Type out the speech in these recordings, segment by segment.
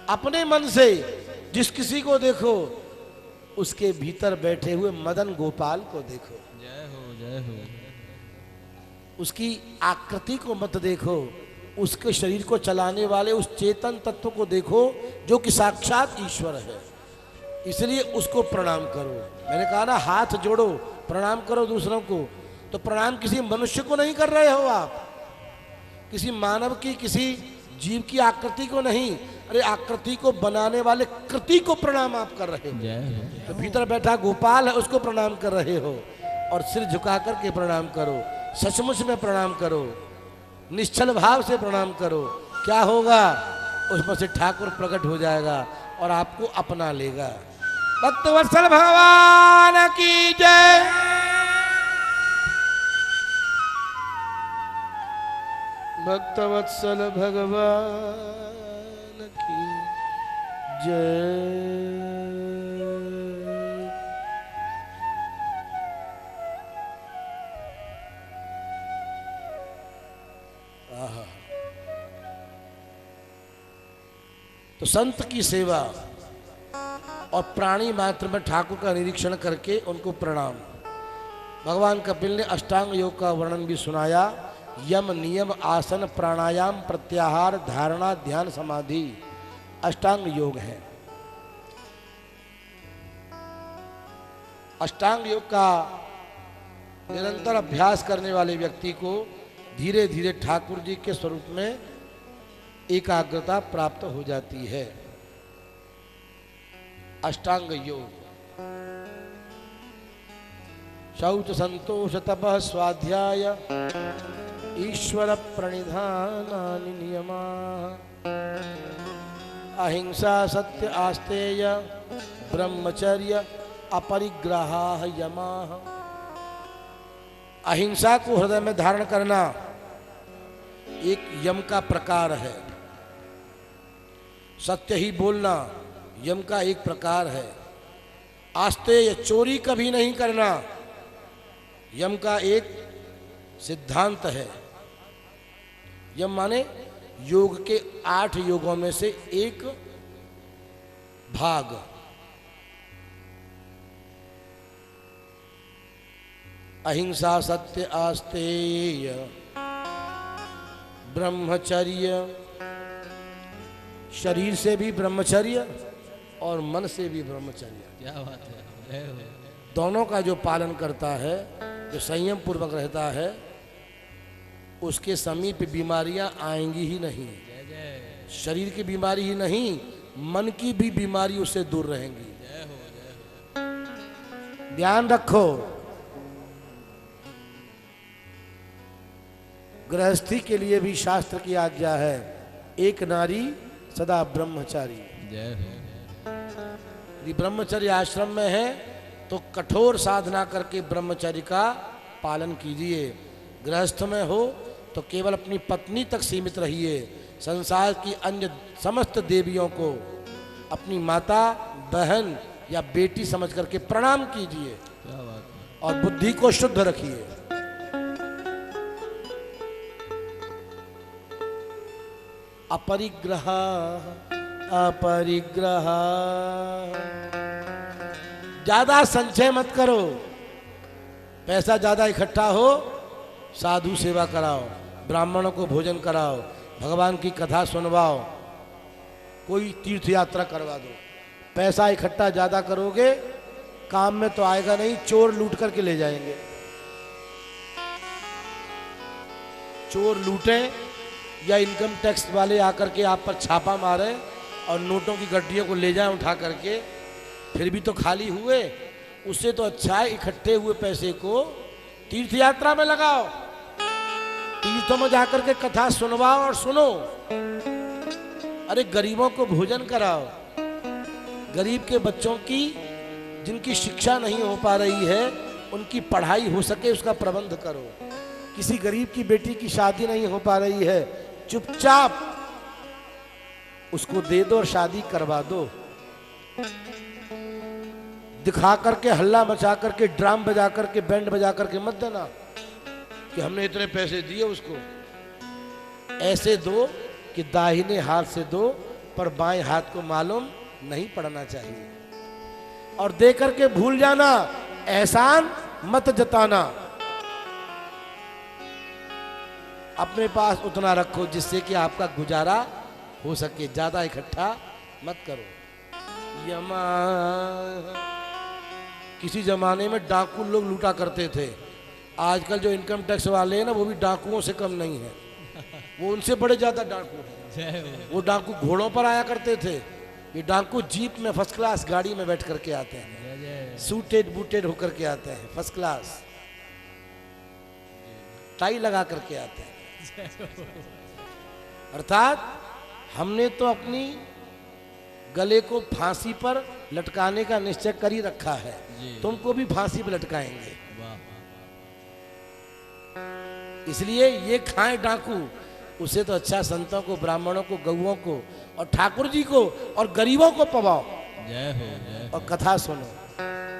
अपने मन से जिस किसी को देखो उसके भीतर बैठे हुए मदन गोपाल को देखो। जय हो जय हो। उसकी आकृति को मत देखो, उसके शरीर को चलाने वाले उस चेतन तत्व को देखो जो कि साक्षात ईश्वर है। इसलिए उसको प्रणाम करो। मैंने कहा ना, हाथ जोड़ो प्रणाम करो दूसरों को। तो प्रणाम किसी मनुष्य को नहीं कर रहे हो आप, किसी मानव की, किसी जीव की आकृति को नहीं, अरे आकृति को बनाने वाले कृति को प्रणाम आप कर रहे हो। जय हो। तो भीतर बैठा गोपाल है उसको प्रणाम कर रहे हो। और सिर झुका करके प्रणाम करो, सचमुच में प्रणाम करो, निश्चल भाव से प्रणाम करो। क्या होगा, उसमें से ठाकुर प्रकट हो जाएगा और आपको अपना लेगा। भक्तवत्सल भगवान की जय। भक्तवत्सल भगवान की जय। तो संत की सेवा और प्राणी मात्र में ठाकुर का निरीक्षण करके उनको प्रणाम। भगवान कपिल ने अष्टांग योग का वर्णन भी सुनाया। यम, नियम, आसन, प्राणायाम, प्रत्याहार, धारणा, ध्यान, समाधि अष्टांग योग है। अष्टांग योग का निरंतर अभ्यास करने वाले व्यक्ति को धीरे धीरे ठाकुर जी के स्वरूप में एकाग्रता प्राप्त हो जाती है। अष्टांग योग शौच, संतोष, तपः, स्वाध्याय, ईश्वर प्रणिधानानि नियमाः, अहिंसा, सत्य, आस्तेय, ब्रह्मचर्य, अपरिग्रहाः यमाः। अहिंसा को हृदय में धारण करना एक यम का प्रकार है। सत्य ही बोलना यम का एक प्रकार है। आस्तेय, चोरी कभी नहीं करना, यम का एक सिद्धांत है। यम माने योग के 8 योगों में से एक भाग। अहिंसा, सत्य, आस्तेय, ब्रह्मचर्य, शरीर से भी ब्रह्मचर्य और मन से भी ब्रह्मचर्य। क्या बात है। जय हो। दोनों का जो पालन करता है, जो संयम पूर्वक रहता है, उसके समीप बीमारियां आएंगी ही नहीं। जय जय। शरीर की बीमारी ही नहीं, मन की भी बीमारी उससे दूर रहेंगी। जय हो जय हो। ध्यान रखो, गृहस्थी के लिए भी शास्त्र की आज्ञा है, एक नारी सदा ब्रह्मचारी। जय हो। यदि ब्रह्मचर्य आश्रम में है तो कठोर साधना करके ब्रह्मचर्य का पालन कीजिए। गृहस्थ में हो तो केवल अपनी पत्नी तक सीमित रहिए। संसार की अन्य समस्त देवियों को अपनी माता, बहन या बेटी समझ करके प्रणाम कीजिए। क्या बात है। और बुद्धि को शुद्ध रखिए। अपरिग्रह, अपरिग्रह, ज्यादा संचय मत करो। पैसा ज्यादा इकट्ठा हो, साधु सेवा कराओ, ब्राह्मणों को भोजन कराओ, भगवान की कथा सुनवाओ, कोई तीर्थ यात्रा करवा दो। पैसा इकट्ठा ज्यादा करोगे, काम में तो आएगा नहीं, चोर लूट करके ले जाएंगे। चोर लूटे या इनकम टैक्स वाले आकर के आप पर छापा मारे और नोटों की गड्डियों को ले जाएं उठा करके, फिर भी तो खाली हुए। उससे तो अच्छा है इकट्ठे हुए पैसे को तीर्थ यात्रा में लगाओ, तीर्थों में जाकर के कथा सुनवाओ और सुनो। अरे गरीबों को भोजन कराओ, गरीब के बच्चों की जिनकी शिक्षा नहीं हो पा रही है उनकी पढ़ाई हो सके उसका प्रबंध करो। किसी गरीब की बेटी की शादी नहीं हो पा रही है, चुपचाप उसको दे दो और शादी करवा दो। दिखा करके, हल्ला मचा करके, ड्राम बजा करके, बैंड बजा करके मत देना कि हमने इतने पैसे दिए उसको। ऐसे दो कि दाहिने हाथ से दो, पर बाएं हाथ को मालूम नहीं पड़ना चाहिए। और दे करके भूल जाना, एहसान मत जताना। अपने पास उतना रखो जिससे कि आपका गुजारा हो सके, ज्यादा इकट्ठा मत करो। यमा किसी जमाने में डाकू लोग लूटा करते थे। आजकल जो इनकम टैक्स वाले हैं ना, वो भी डाकुओं से कम नहीं है, वो उनसे बड़े ज्यादा डाकू हैं। जय हो। वो डाकू घोड़ों पर आया करते थे, ये डाकू जीप में फर्स्ट क्लास गाड़ी में बैठ करके आते हैं, जय जय। सूटेड बूटेड होकर के आते हैं, फर्स्ट क्लास टाई लगा करके आते हैं। अर्थात हमने तो अपनी गले को फांसी पर लटकाने का निश्चय कर ही रखा है, जी। तुमको भी फांसी पर लटकाएंगे। वाह। इसलिए ये खाएं डाकू, उससे तो अच्छा संतों को, ब्राह्मणों को, गौओं को और ठाकुर जी को और गरीबों को पवाओ जय हो जय और कथा सुनो।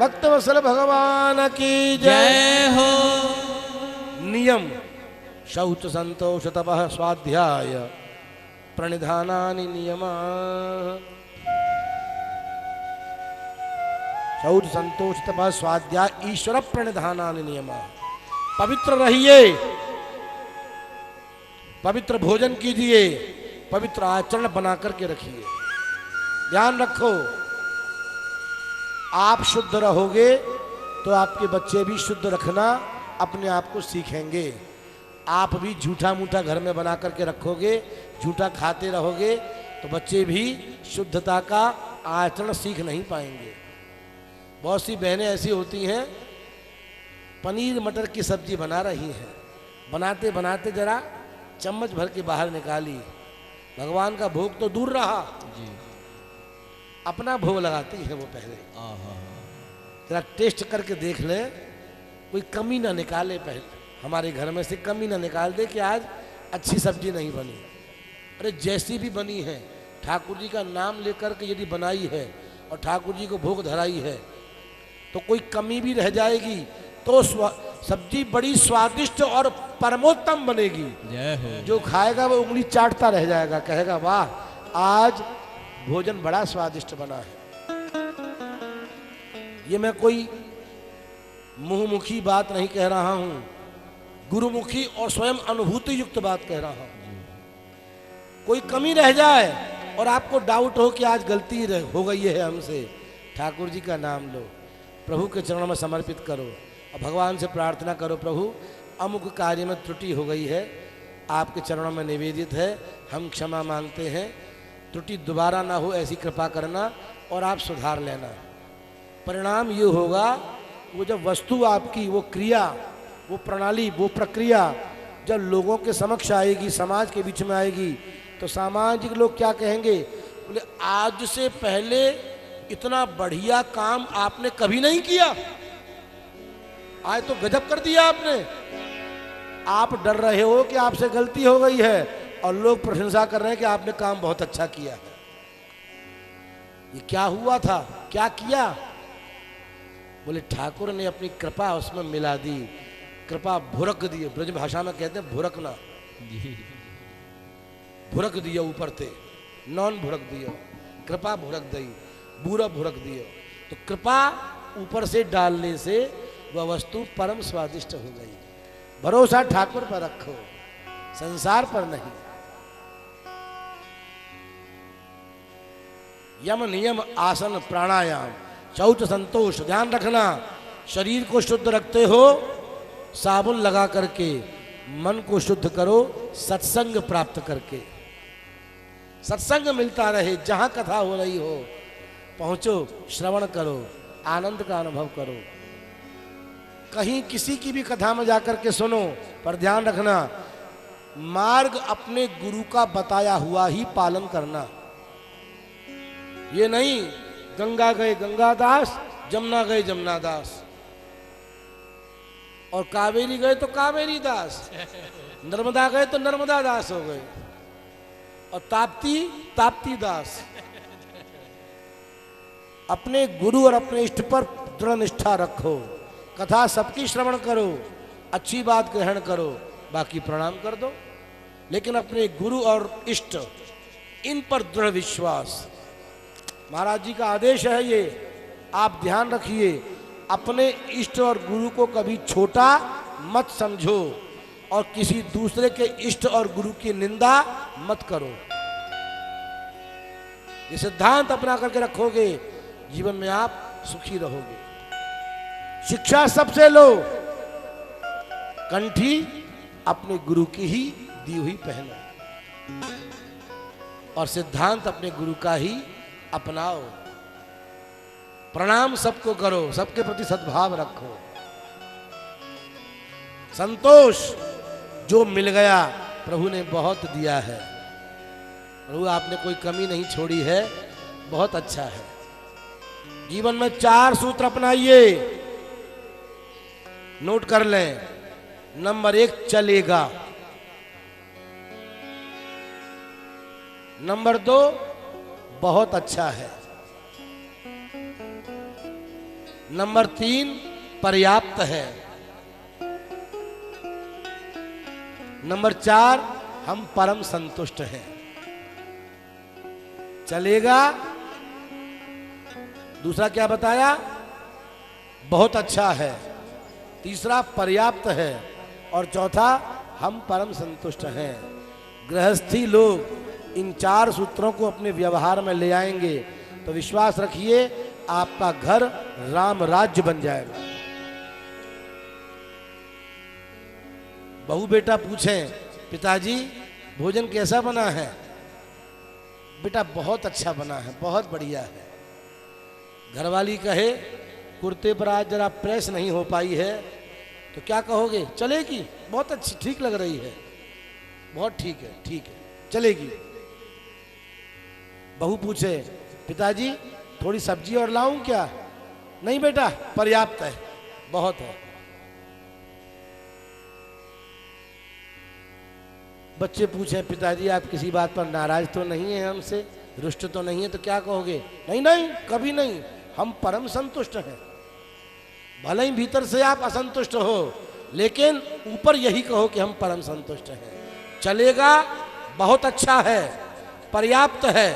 भक्त वत्सल भगवान की जय। जय हो। नियम शौच संतोष तपः स्वाध्याय प्रणिधानानि नियमा। शौच संतोष तपः स्वाध्याय ईश्वर प्रणिधानानि नियमा। पवित्र रहिए, पवित्र भोजन कीजिए, पवित्र आचरण बना करके रखिए। ध्यान रखो, आप शुद्ध रहोगे तो आपके बच्चे भी शुद्ध रखना अपने आप को सीखेंगे। आप भी झूठा मूठा घर में बना करके रखोगे, झूठा खाते रहोगे, तो बच्चे भी शुद्धता का आचरण सीख नहीं पाएंगे। बहुत सी बहनें ऐसी होती हैं, पनीर मटर की सब्जी बना रही हैं, बनाते बनाते जरा चम्मच भर के बाहर निकाली, भगवान का भोग तो दूर रहा, जी। अपना भोग लगाती है वो पहले। आहा। जरा टेस्ट करके देख ले, कोई कमी ना निकाले, पहले हमारे घर में से कमी ना निकाल दे कि आज अच्छी सब्जी नहीं बनी। अरे जैसी भी बनी है, ठाकुर जी का नाम लेकर के यदि बनाई है और ठाकुर जी को भोग धराई है, तो कोई कमी भी रह जाएगी तो सब्जी बड़ी स्वादिष्ट और परमोत्तम बनेगी। जय हो। जो खाएगा वो उंगली चाटता रह जाएगा, कहेगा वाह आज भोजन बड़ा स्वादिष्ट बना है। ये मैं कोई मुंहमुखी बात नहीं कह रहा हूं, गुरुमुखी और स्वयं अनुभूति युक्त बात कह रहा हूं। कोई कमी रह जाए और आपको डाउट हो कि आज गलती हो गई है हमसे, ठाकुर जी का नाम लो, प्रभु के चरणों में समर्पित करो और भगवान से प्रार्थना करो, प्रभु अमुक कार्य में त्रुटि हो गई है, आपके चरणों में निवेदित है, हम क्षमा मांगते हैं, त्रुटि दोबारा ना हो ऐसी कृपा करना और आप सुधार लेना। परिणाम ये होगा, वो जब वस्तु आपकी, वो क्रिया, वो प्रणाली, वो प्रक्रिया जब लोगों के समक्ष आएगी, समाज के बीच में आएगी, तो सामाजिक लोग क्या कहेंगे, बोले आज से पहले इतना बढ़िया काम आपने कभी नहीं किया, आज तो गजब कर दिया आपने। आप डर रहे हो कि आपसे गलती हो गई है और लोग प्रशंसा कर रहे हैं कि आपने काम बहुत अच्छा किया है। ये क्या हुआ था, क्या किया? बोले ठाकुर ने अपनी कृपा उसमें मिला दी, कृपा भुरक दी, ब्रज भाषा में कहते हैं भुरकना, जी। भुरक दिया ऊपर थे, नॉन भुरक दियो, कृपा भुरक दी, बुरा भुरक दियो। तो कृपा ऊपर से डालने से वह वस्तु परम स्वादिष्ट हो गई। भरोसा ठाकुर पर रखो, संसार पर नहीं। यम नियम आसन प्राणायाम शौच संतोष, ध्यान रखना, शरीर को शुद्ध रखते हो साबुन लगा करके, मन को शुद्ध करो सत्संग प्राप्त करके। सत्संग मिलता रहे, जहां कथा हो रही हो पहुंचो, श्रवण करो, आनंद का अनुभव करो। कहीं किसी की भी कथा में जाकर के सुनो, पर ध्यान रखना मार्ग अपने गुरु का बताया हुआ ही पालन करना। ये नहीं गंगा गए गंगादास, जमुना गए जमुनादास, और कावेरी गए तो कावेरी दास, नर्मदा गए तो नर्मदा दास हो गए, और ताप्ती ताप्ती दास। अपने गुरु और अपने इष्ट पर दृढ़ निष्ठा रखो, कथा सबकी श्रवण करो, अच्छी बात ग्रहण करो, बाकी प्रणाम कर दो, लेकिन अपने गुरु और इष्ट इन पर दृढ़ विश्वास। महाराज जी का आदेश है ये, आप ध्यान रखिए, अपने इष्ट और गुरु को कभी छोटा मत समझो और किसी दूसरे के इष्ट और गुरु की निंदा मत करो। ये सिद्धांत अपना करके रखोगे, जीवन में आप सुखी रहोगे। शिक्षा सबसे लो, कंठी अपने गुरु की ही दी हुई पहनो और सिद्धांत अपने गुरु का ही अपनाओ। प्रणाम सबको करो, सबके प्रति सद्भाव रखो। संतोष, जो मिल गया प्रभु ने बहुत दिया है, प्रभु आपने कोई कमी नहीं छोड़ी है, बहुत अच्छा है। जीवन में 4 सूत्र अपनाइए, नोट कर लें। नंबर 1, चलेगा। नंबर 2, बहुत अच्छा है। नंबर 3, पर्याप्त है। नंबर 4, हम परम संतुष्ट हैं। चलेगा, दूसरा क्या बताया, बहुत अच्छा है, तीसरा पर्याप्त है और चौथा हम परम संतुष्ट हैं। गृहस्थी लोग इन 4 सूत्रों को अपने व्यवहार में ले आएंगे तो विश्वास रखिए आपका घर राम राज्य बन जाएगा। बहू बेटा पूछें, पिताजी भोजन कैसा बना है? बेटा बहुत अच्छा बना है, बहुत बढ़िया है। घरवाली कहे कुर्ते पर आज जरा प्रेस नहीं हो पाई है, तो क्या कहोगे? चलेगी, बहुत अच्छी, ठीक लग रही है, बहुत ठीक है, ठीक है, चलेगी। बहू पूछे, पिताजी थोड़ी सब्जी और लाऊं क्या? नहीं बेटा, पर्याप्त है, बहुत है। बच्चे पूछे, पिताजी आप किसी बात पर नाराज तो नहीं है हमसे, रुष्ट तो नहीं है? तो क्या कहोगे? नहीं नहीं, कभी नहीं, हम परम संतुष्ट हैं। भले ही भीतर से आप असंतुष्ट हो, लेकिन ऊपर यही कहो कि हम परम संतुष्ट हैं। चलेगा, बहुत अच्छा है, पर्याप्त है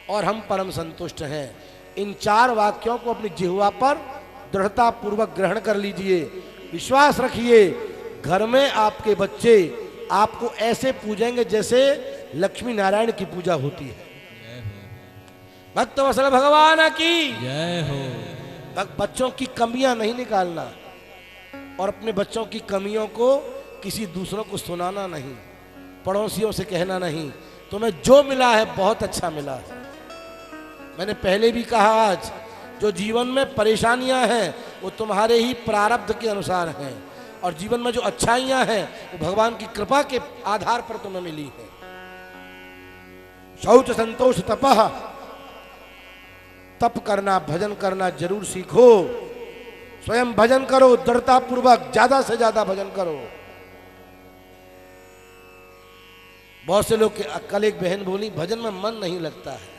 और हम परम संतुष्ट हैं। इन 4 वाक्यों को अपनी जिह्वा पर दृढ़ता पूर्वक ग्रहण कर लीजिए। विश्वास रखिए, घर में आपके बच्चे आपको ऐसे पूजेंगे जैसे लक्ष्मी नारायण की पूजा होती है। भक्त वत्सल भगवान की जय हो। बच्चों की कमियां नहीं निकालना और अपने बच्चों की कमियों को किसी दूसरों को सुनाना नहीं, पड़ोसियों से कहना नहीं, तुम्हें जो मिला है बहुत अच्छा मिला है। मैंने पहले भी कहा, आज जो जीवन में परेशानियां हैं वो तुम्हारे ही प्रारब्ध के अनुसार हैं और जीवन में जो अच्छाइयां हैं वो भगवान की कृपा के आधार पर तुम्हें मिली है। शौच संतोष तपह, तप करना, भजन करना जरूर सीखो। स्वयं भजन करो, दृढ़ता पूर्वक ज्यादा से ज्यादा भजन करो। बहुत से लोग, कल एक बहन बोली, भजन में मन नहीं लगता है।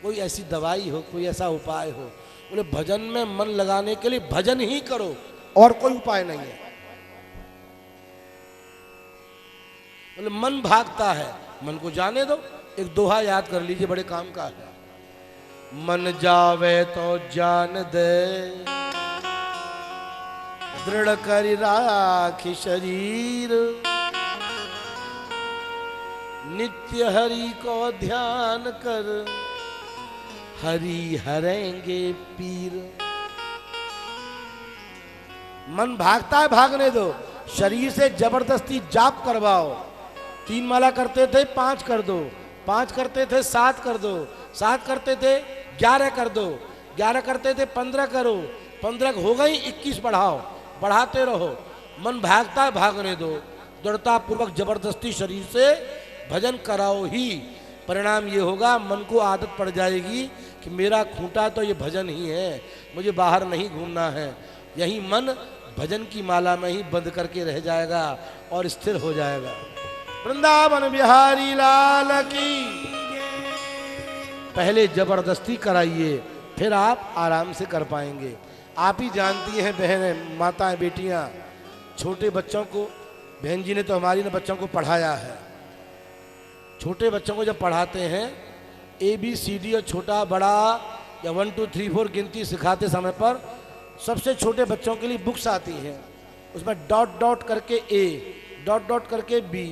कोई ऐसी दवाई हो, कोई ऐसा उपाय हो? बोले भजन में मन लगाने के लिए भजन ही करो, और कोई उपाय नहीं है। बोले मन भागता है, मन को जाने दो। एक दोहा याद कर लीजिए, बड़े काम का है। मन जावे तो जान दे, दृढ़ कर राखी शरीर, नित्य हरि को ध्यान कर, हरि हरेंगे पीर। मन भागता है, भागने दो। शरीर से जबरदस्ती जाप करवाओ। 3 माला करते थे 5 कर दो, 5 करते थे 7 कर दो, 7 करते थे 11 कर दो, 11 करते थे 15 करो, 15 हो गई 21 बढ़ाओ, बढ़ाते रहो। मन भागता है, भागने दो। दृढ़ता पूर्वक जबरदस्ती शरीर से भजन कराओ ही। परिणाम ये होगा, मन को आदत पड़ जाएगी कि मेरा खूंटा तो ये भजन ही है, मुझे बाहर नहीं घूमना है। यही मन भजन की माला में ही बंद करके रह जाएगा और स्थिर हो जाएगा। वृंदावन बिहारी लाल की। पहले जबरदस्ती कराइए, फिर आप आराम से कर पाएंगे। आप ही जानती हैं बहनें, माताएं, बेटियां, छोटे बच्चों को, बहन जी ने तो हमारी ने बच्चों को पढ़ाया है। छोटे बच्चों को जब पढ़ाते हैं ABCD और छोटा बड़ा या 1 2 3 4 गिनती सिखाते समय पर सबसे छोटे बच्चों के लिए बुक्स आती हैं, उसमें डॉट डॉट करके A, डॉट डॉट करके B,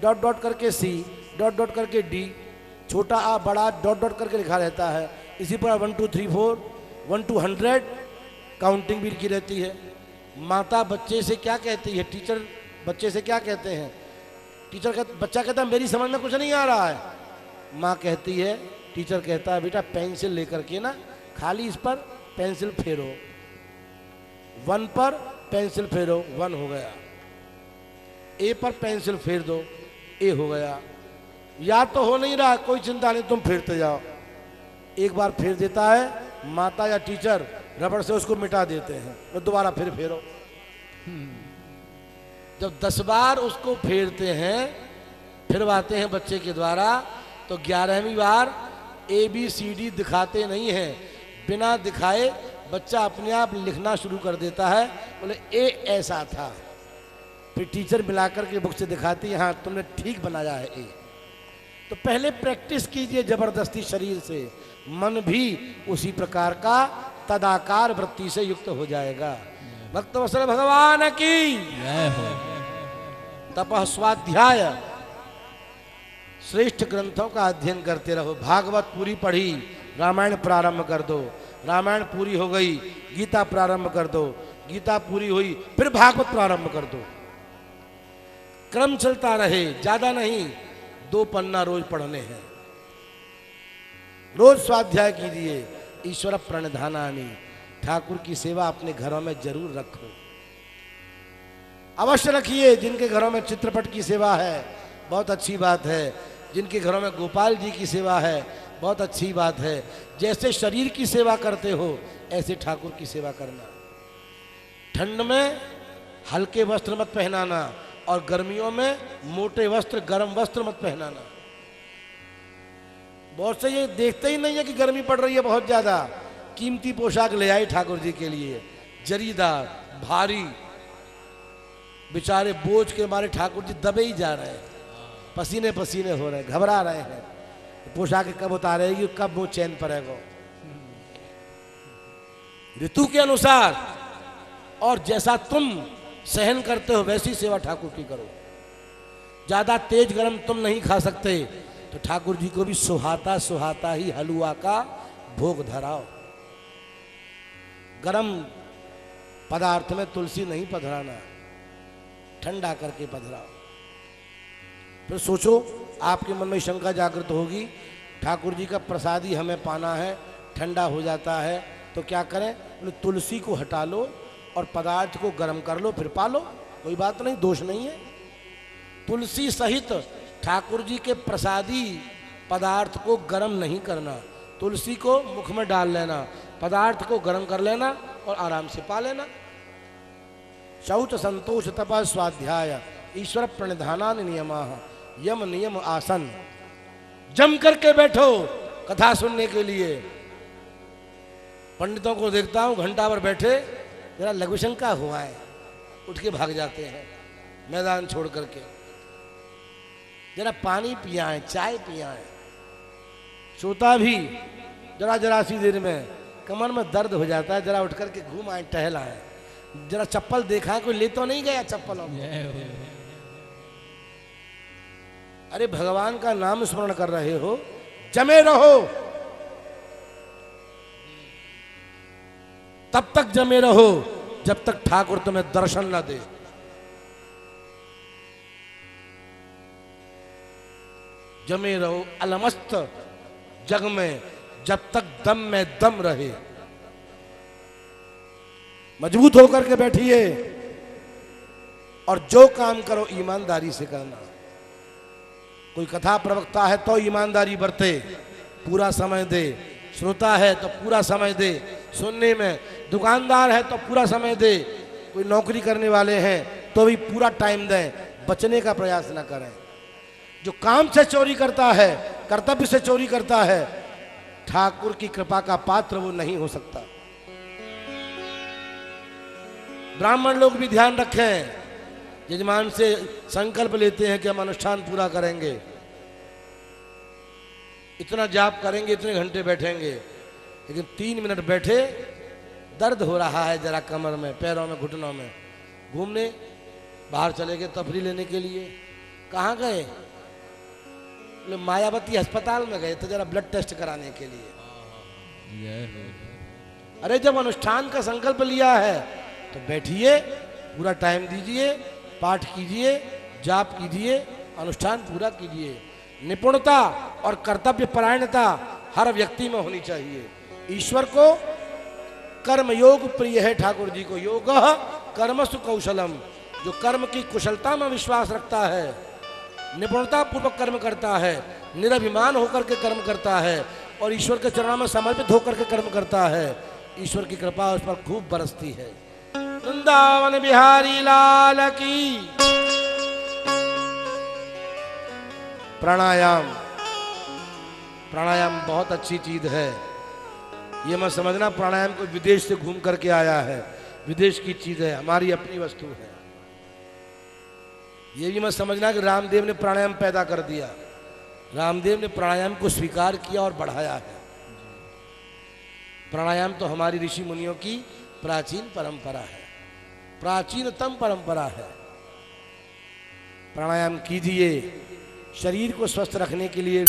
डॉट डॉट करके C, डॉट डॉट करके D, छोटा आ बड़ा डॉट डॉट करके लिखा रहता है। इसी पर 1 2 3 4 1 to 100 काउंटिंग भी लिखी रहती है। माता बच्चे से क्या कहती है, टीचर बच्चे से क्या कहते हैं, बच्चा कहता है मेरी समझ में कुछ नहीं आ रहा है, माँ कहती है, टीचर कहता है बेटा पेंसिल लेकर के ना खाली इस पर पेंसिल फेरो, 1 पर पेंसिल फेरो, 1 हो गया, A पर पेंसिल फेर दो, A हो गया। याद तो हो नहीं रहा, कोई चिंता नहीं, तुम फेरते जाओ। एक बार फेर देता है माता या टीचर, रबड़ से उसको मिटा देते हैं, तो दोबारा फिर फेरो। जब 10 बार उसको फेरते हैं, फिरवाते हैं बच्चे के द्वारा, तो 11वीं बार ABCD दिखाते नहीं हैं, बिना दिखाए बच्चा अपने आप लिखना शुरू कर देता है, बोले A ऐसा था, फिर टीचर मिलाकर के बुक से दिखाती है हाँ तुमने ठीक बनाया है A। तो पहले प्रैक्टिस कीजिए जबरदस्ती शरीर से, मन भी उसी प्रकार का तदाकार वृत्ति से युक्त हो जाएगा। भक्तवत्सल भगवान की जय हो। तपः स्वाध्याय, श्रेष्ठ ग्रंथों का अध्ययन करते रहो। भागवत पूरी पढ़ी, रामायण प्रारंभ कर दो, रामायण पूरी हो गई, गीता प्रारंभ कर दो, गीता पूरी हुई, फिर भागवत प्रारंभ कर दो। क्रम चलता रहे, ज्यादा नहीं, 2 पन्ना रोज पढ़ने हैं। रोज स्वाध्याय कीजिए। ईश्वर प्रणिधानानि, ठाकुर की सेवा अपने घरों में जरूर रखो, अवश्य रखिए। जिनके घरों में चित्रपट की सेवा है बहुत अच्छी बात है, जिनके घरों में गोपाल जी की सेवा है बहुत अच्छी बात है। जैसे शरीर की सेवा करते हो ऐसे ठाकुर की सेवा करना। ठंड में हल्के वस्त्र मत पहनाना और गर्मियों में मोटे वस्त्र, गर्म वस्त्र मत पहनाना। बहुत से ये देखते ही नहीं है कि गर्मी पड़ रही है बहुत ज्यादा, कीमती पोशाक ले आए ठाकुर जी के लिए, जरीदार भारी, बेचारे बोझ के मारे ठाकुर जी दबे ही जा रहे हैं, पसीने पसीने हो रहे हैं, घबरा रहे हैं, पोशाक कब उतारेगी, कब वो चैन पड़ेगा। ऋतु के अनुसार और जैसा तुम सहन करते हो वैसी सेवा ठाकुर की करो। ज्यादा तेज गरम तुम नहीं खा सकते तो ठाकुर जी को भी सुहाता सुहाता ही हलवा का भोग धराओ। गरम पदार्थ में तुलसी नहीं पधराना, ठंडा करके पधराओ। फिर सोचो, आपके मन में शंका जागृत होगी, ठाकुर जी का प्रसादी हमें पाना है, ठंडा हो जाता है तो क्या करें? बोले तुलसी को हटा लो और पदार्थ को गर्म कर लो, फिर पालो, कोई बात नहीं, दोष नहीं है। तुलसी सहित ठाकुर जी के प्रसादी पदार्थ को गर्म नहीं करना, तुलसी को मुख में डाल लेना, पदार्थ को गर्म कर लेना और आराम से पा लेना। शौच संतोष तपः स्वाध्याय ईश्वर प्रणिधानानि नियमाः, यम नियम आसन। जम करके बैठो कथा सुनने के लिए। पंडितों को देखता हूं घंटा भर बैठे, जरा लघु शंका हुआ है, उठ के भाग जाते हैं मैदान छोड़ करके। जरा पानी पियाएं, चाय पियाएं। सोता भी जरा जरा सी देर में कमर में दर्द हो जाता है, जरा उठ करके घूम आए, टहल आए, जरा चप्पल देखा है, कोई ले तो नहीं गया चप्पलों को। जय हो। अरे भगवान का नाम स्मरण कर रहे हो, जमे रहो, तब तक जमे रहो जब तक ठाकुर तुम्हें दर्शन न दे। जमे रहो अलमस्त जग में जब तक दम में दम रहे। मजबूत होकर के बैठिए और जो काम करो ईमानदारी से करना। कोई कथा प्रवक्ता है तो ईमानदारी बरते, पूरा समय दे। श्रोता है तो पूरा समय दे सुनने में, दुकानदार है तो पूरा समय दे, कोई नौकरी करने वाले हैं तो भी पूरा टाइम दें, बचने का प्रयास न करें। जो काम से चोरी करता है, कर्तव्य से चोरी करता है, ठाकुर की कृपा का पात्र वो नहीं हो सकता। ब्राह्मण लोग भी ध्यान रखें, यजमान से संकल्प लेते हैं कि हम अनुष्ठान पूरा करेंगे, इतना जाप करेंगे, इतने घंटे बैठेंगे, लेकिन 3 मिनट बैठे दर्द हो रहा है जरा कमर में, पैरों में, घुटनों में। घूमने बाहर चले गए तफरी लेने के लिए। कहाँ गए? बोले मायावती अस्पताल में गए तो जरा ब्लड टेस्ट कराने के लिए। जय हो। अरे जब अनुष्ठान का संकल्प लिया है तो बैठिए, पूरा टाइम दीजिए, पाठ कीजिए, जाप कीजिए, अनुष्ठान पूरा कीजिए। निपुणता और कर्तव्य परायणता हर व्यक्ति में होनी चाहिए। ईश्वर को कर्म योग प्रिय है, ठाकुर जी को योग कर्मसु कौशलम। जो कर्म की कुशलता में विश्वास रखता है, निपुणता पूर्वक कर्म करता है, निरभिमान होकर के कर्म करता है और ईश्वर के चरणों में समर्पित होकर के कर्म करता है, ईश्वर की कृपा उस पर खूब बरसती है। वृंदावन बिहारी लाल की। प्राणायाम, प्राणायाम बहुत अच्छी चीज है। ये मत समझना प्राणायाम कोई विदेश से घूम करके आया है, विदेश की चीज है, हमारी अपनी वस्तु है। ये भी मत समझना कि रामदेव ने प्राणायाम पैदा कर दिया। रामदेव ने प्राणायाम को स्वीकार किया और बढ़ाया है। प्राणायाम तो हमारी ऋषि मुनियों की प्राचीन परंपरा है, प्राचीनतम परंपरा है। प्राणायाम कीजिए, शरीर को स्वस्थ रखने के लिए